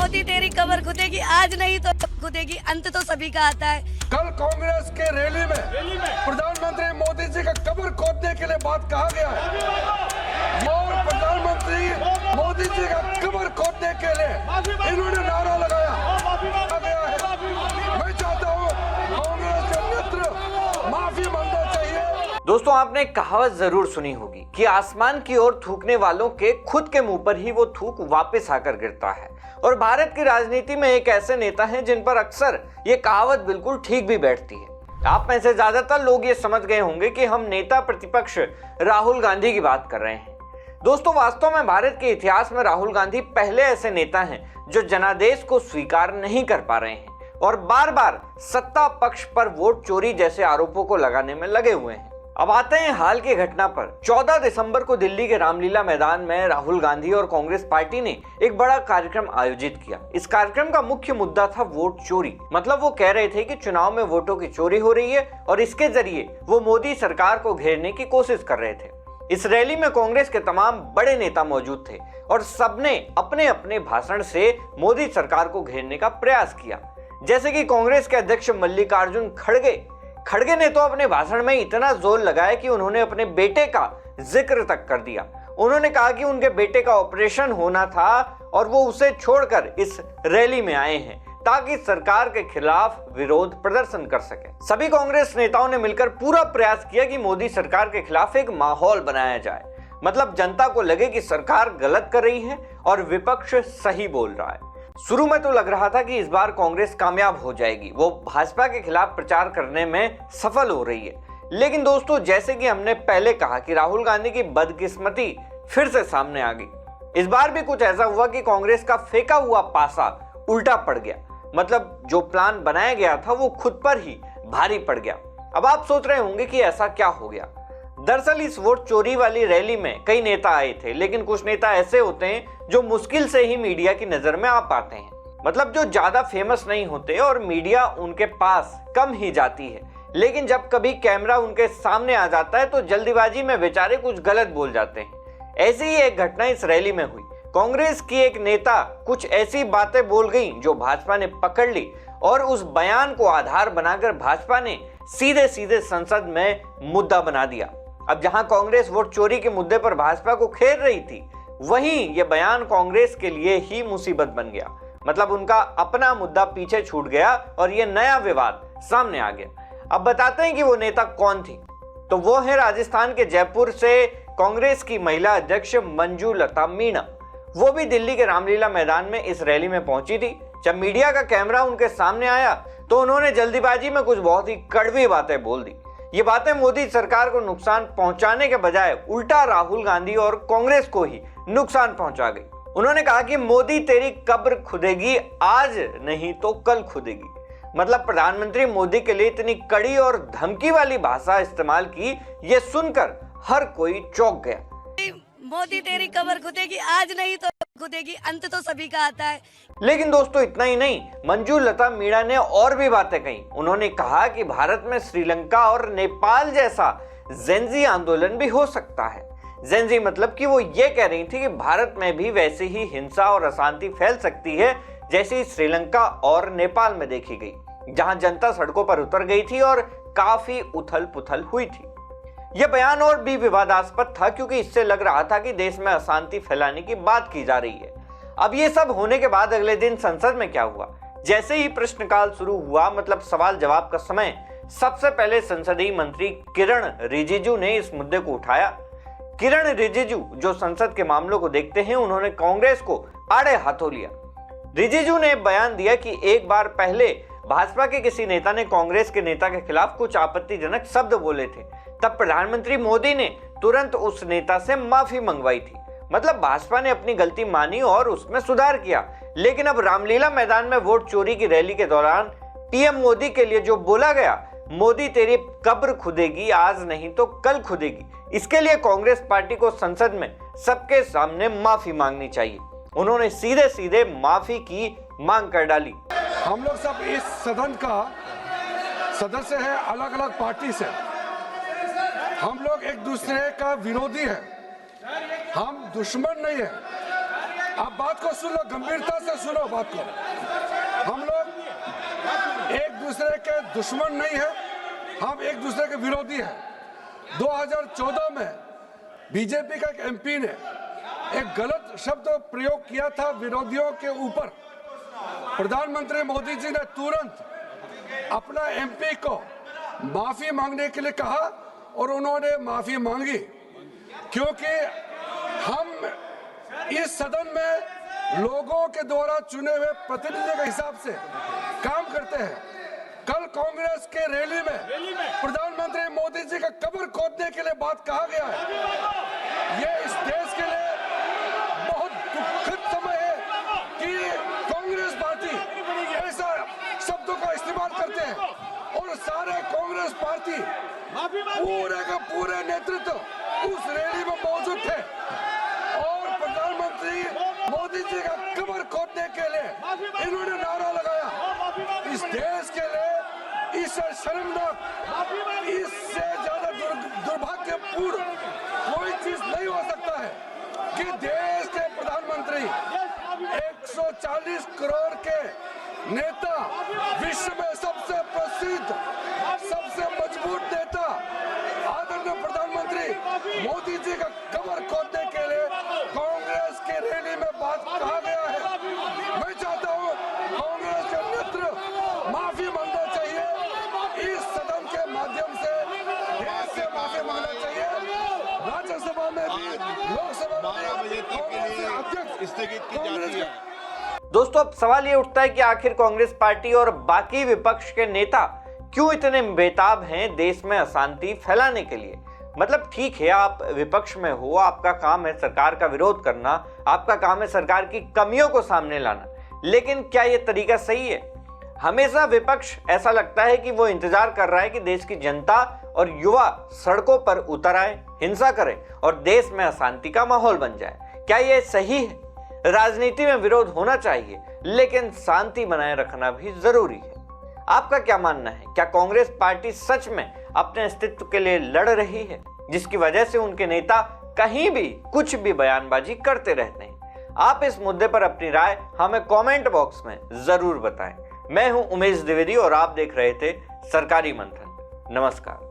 मोदी तेरी कबर खुदेगी, आज नहीं तो खुदेगी, अंत तो सभी का आता है। कल कांग्रेस के रैली में प्रधानमंत्री मोदी जी का कबर खोदने के लिए बात कहा गया है और प्रधानमंत्री मोदी जी का कबर खोदने के लिए इन्होंने नारा लगाया गया है। मैं चाहता हूँ कांग्रेस के मित्र माफी मांगना चाहिए। दोस्तों, आपने कहावत जरूर सुनी होगी कि आसमान की ओर थूकने वालों के खुद के मुंह पर ही वो थूक वापस आकर गिरता है। और भारत की राजनीति में एक ऐसे नेता हैं जिन पर अक्सर ये कहावत बिल्कुल ठीक भी बैठती है। आप में से ज्यादातर लोग ये समझ गए होंगे कि हम नेता प्रतिपक्ष राहुल गांधी की बात कर रहे हैं। दोस्तों, वास्तव में भारत के इतिहास में राहुल गांधी पहले ऐसे नेता हैं जो जनादेश को स्वीकार नहीं कर पा रहे हैं और बार बार सत्ता पक्ष पर वोट चोरी जैसे आरोपों को लगाने में लगे हुए हैं। अब आते हैं हाल की घटना पर। 14 दिसंबर को दिल्ली के रामलीला मैदान में राहुल गांधी और कांग्रेस पार्टी ने एक बड़ा कार्यक्रम आयोजित किया। इस कार्यक्रम का मुख्य मुद्दा था वोट चोरी। मतलब वो कह रहे थे कि चुनाव में वोटों की चोरी हो रही है और इसके जरिए वो मोदी सरकार को घेरने की कोशिश कर रहे थे। इस रैली में कांग्रेस के तमाम बड़े नेता मौजूद थे और सबने अपने अपने भाषण से मोदी सरकार को घेरने का प्रयास किया। जैसे कि कांग्रेस के अध्यक्ष मल्लिकार्जुन खड़गे ने तो अपने भाषण में इतना जोर लगाया कि उन्होंने अपने बेटे का जिक्र तक कर दिया। उन्होंने कहा कि उनके बेटे का ऑपरेशन होना था और वो उसे छोड़कर इस रैली में आए हैं ताकि सरकार के खिलाफ विरोध प्रदर्शन कर सके। सभी कांग्रेस नेताओं ने मिलकर पूरा प्रयास किया कि मोदी सरकार के खिलाफ एक माहौल बनाया जाए। मतलब जनता को लगे कि सरकार गलत कर रही है और विपक्ष सही बोल रहा है। शुरू में तो लग रहा था कि इस बार कांग्रेस कामयाब हो जाएगी, वो भाजपा के खिलाफ प्रचार करने में सफल हो रही है। लेकिन दोस्तों, जैसे कि हमने पहले कहा कि राहुल गांधी की बदकिस्मती फिर से सामने आ गई। इस बार भी कुछ ऐसा हुआ कि कांग्रेस का फेंका हुआ पासा उल्टा पड़ गया। मतलब जो प्लान बनाया गया था वो खुद पर ही भारी पड़ गया। अब आप सोच रहे होंगे कि ऐसा क्या हो गया। दरअसल इस वोट चोरी वाली रैली में कई नेता आए थे, लेकिन कुछ नेता ऐसे होते हैं जो मुश्किल से ही मीडिया की नजर में आ पाते हैं। मतलब जो ज्यादा फेमस नहीं होते और मीडिया उनके पास कम ही जाती है, लेकिन जब कभी कैमरा उनके सामने आ जाता है तो जल्दीबाजी में बेचारे कुछ गलत बोल जाते हैं। ऐसी ही एक घटना इस रैली में हुई। कांग्रेस की एक नेता कुछ ऐसी बातें बोल गई जो भाजपा ने पकड़ ली और उस बयान को आधार बनाकर भाजपा ने सीधे सीधे संसद में मुद्दा बना दिया। अब जहां कांग्रेस वोट चोरी के मुद्दे पर भाजपा को घेर रही थी, वहीं यह बयान कांग्रेस के लिए ही मुसीबत बन गया। मतलब उनका अपना मुद्दा पीछे छूट गया और यह नया विवाद सामने आ गया। अब बताते हैं कि वो नेता कौन थी। तो वो है राजस्थान के जयपुर से कांग्रेस की महिला अध्यक्ष मंजू लता मीणा। वो भी दिल्ली के रामलीला मैदान में इस रैली में पहुंची थी। जब मीडिया का कैमरा उनके सामने आया तो उन्होंने जल्दीबाजी में कुछ बहुत ही कड़वी बातें बोल दी। ये बातें मोदी सरकार को नुकसान पहुंचाने के बजाय उल्टा राहुल गांधी और कांग्रेस को ही नुकसान पहुंचा गई। उन्होंने कहा कि मोदी तेरी कब्र खुदेगी, आज नहीं तो कल खुदेगी। मतलब प्रधानमंत्री मोदी के लिए इतनी कड़ी और धमकी वाली भाषा इस्तेमाल की, ये सुनकर हर कोई चौंक गया। मोदी तेरी कबर खुदेगी, आज नहीं तो खुदेगी, अंत तो सभी का आता है। लेकिन दोस्तों, इतना ही नहीं, मंजू लता मीणा ने और भी बातें कही। उन्होंने कहा कि भारत में श्रीलंका और नेपाल जैसा जेनजी आंदोलन भी हो सकता है। जेनजी मतलब कि वो ये कह रही थी कि भारत में भी वैसी ही हिंसा और अशांति फैल सकती है जैसी श्रीलंका और नेपाल में देखी गई, जहां जनता सड़कों पर उतर गई थी और काफी उथल पुथल हुई थी। यह बयान और भी विवादास्पद था क्योंकि इससे लग रहा था कि देश में अशांति फैलाने की बात की जा रही है। अब ये सब होने के बाद अगले दिन संसद में क्या हुआ? जैसे ही प्रश्नकाल शुरू हुआ, मतलब सवाल जवाब का समय, सबसे पहले संसदीय मंत्री किरण रिजिजू ने इस मुद्दे को उठाया। किरण रिजिजू जो संसद के मामलों को देखते हैं, उन्होंने कांग्रेस को आड़े हाथों लिया। रिजिजू ने बयान दिया कि एक बार पहले भाजपा के किसी नेता ने कांग्रेस के नेता के खिलाफ कुछ आपत्तिजनक शब्द बोले थे, तब प्रधानमंत्री मोदी ने तुरंत उस नेता से माफी मंगवाई थी। मतलब भाजपा ने अपनी गलती मानी और उसमें सुधार किया। लेकिन अब रामलीला मैदान में वोट चोरी की रैली के दौरान पीएम मोदी के लिए जो बोला गया, मोदी तेरी कब्र खुदेगी, आज नहीं तो कल खुदेगी, इसके लिए कांग्रेस पार्टी को संसद में सबके सामने माफी मांगनी चाहिए। उन्होंने सीधे सीधे माफी की मांग कर डाली। हम लोग सब इस सदन का सदस्य है, अलग अलग पार्टी से। हम लोग एक दूसरे का विरोधी है, हम दुश्मन नहीं है। आप बात को सुन लो, गंभीरता से सुनो बात को। हम लोग एक दूसरे के दुश्मन नहीं है, हम एक दूसरे के विरोधी हैं। 2014 में बीजेपी का एक एमपी ने एक गलत शब्द प्रयोग किया था विरोधियों के ऊपर। प्रधानमंत्री मोदी जी ने तुरंत अपना एमपी को माफी मांगने के लिए कहा और उन्होंने माफी मांगी, क्योंकि हम इस सदन में लोगों के द्वारा चुने हुए प्रतिनिधियों के हिसाब से काम करते हैं। कल कांग्रेस के रैली में प्रधानमंत्री मोदी जी का कब्र खोदने के लिए बात कहा गया है। ये इस देश के लिए बहुत दुखद समय है कि कांग्रेस पार्टी ऐसा शब्दों का इस्तेमाल करते हैं और सारे कांग्रेस पार्टी पूरे का पूरे नेतृत्व उस रैली में मौजूद थे और प्रधानमंत्री मोदी जी का कब्र खोदने के लिए इन्होंने नारा लगाया। इस देश के लिए इससे शर्मनाक, इससे ज्यादा दुर्भाग्यपूर्ण कोई चीज नहीं हो सकता है कि देश के प्रधानमंत्री 140 करोड़ के नेता, विश्व में सबसे प्रसिद्ध, सबसे मजबूत नेता आदरणीय प्रधानमंत्री मोदी जी का कब्र खोदने के लिए कांग्रेस की रैली में बात कहा गया है। मैं चाहता हूं कांग्रेस के नेतृत्व माफी मांगना चाहिए, इस सदन के माध्यम से देश से माफी मांगना चाहिए। राज्यसभा में भी, लोकसभा में भी कांग्रेस के अध्यक्ष कांग्रेस के दोस्तों, अब सवाल ये उठता है कि आखिर कांग्रेस पार्टी और बाकी विपक्ष के नेता क्यों इतने बेताब हैं देश में अशांति फैलाने के लिए। मतलब ठीक है, आप विपक्ष में हो, आपका काम है सरकार का विरोध करना, आपका काम है सरकार की कमियों को सामने लाना, लेकिन क्या ये तरीका सही है? हमेशा विपक्ष ऐसा लगता है कि वो इंतजार कर रहा है कि देश की जनता और युवा सड़कों पर उतर आए, हिंसा करें और देश में अशांति का माहौल बन जाए। क्या ये सही है? राजनीति में विरोध होना चाहिए, लेकिन शांति बनाए रखना भी जरूरी है। आपका क्या मानना है? क्या कांग्रेस पार्टी सच में अपने अस्तित्व के लिए लड़ रही है, जिसकी वजह से उनके नेता कहीं भी कुछ भी बयानबाजी करते रहते हैं? आप इस मुद्दे पर अपनी राय हमें कमेंट बॉक्स में जरूर बताएं। मैं हूं उमेश द्विवेदी और आप देख रहे थे सरकारी मंथन। नमस्कार।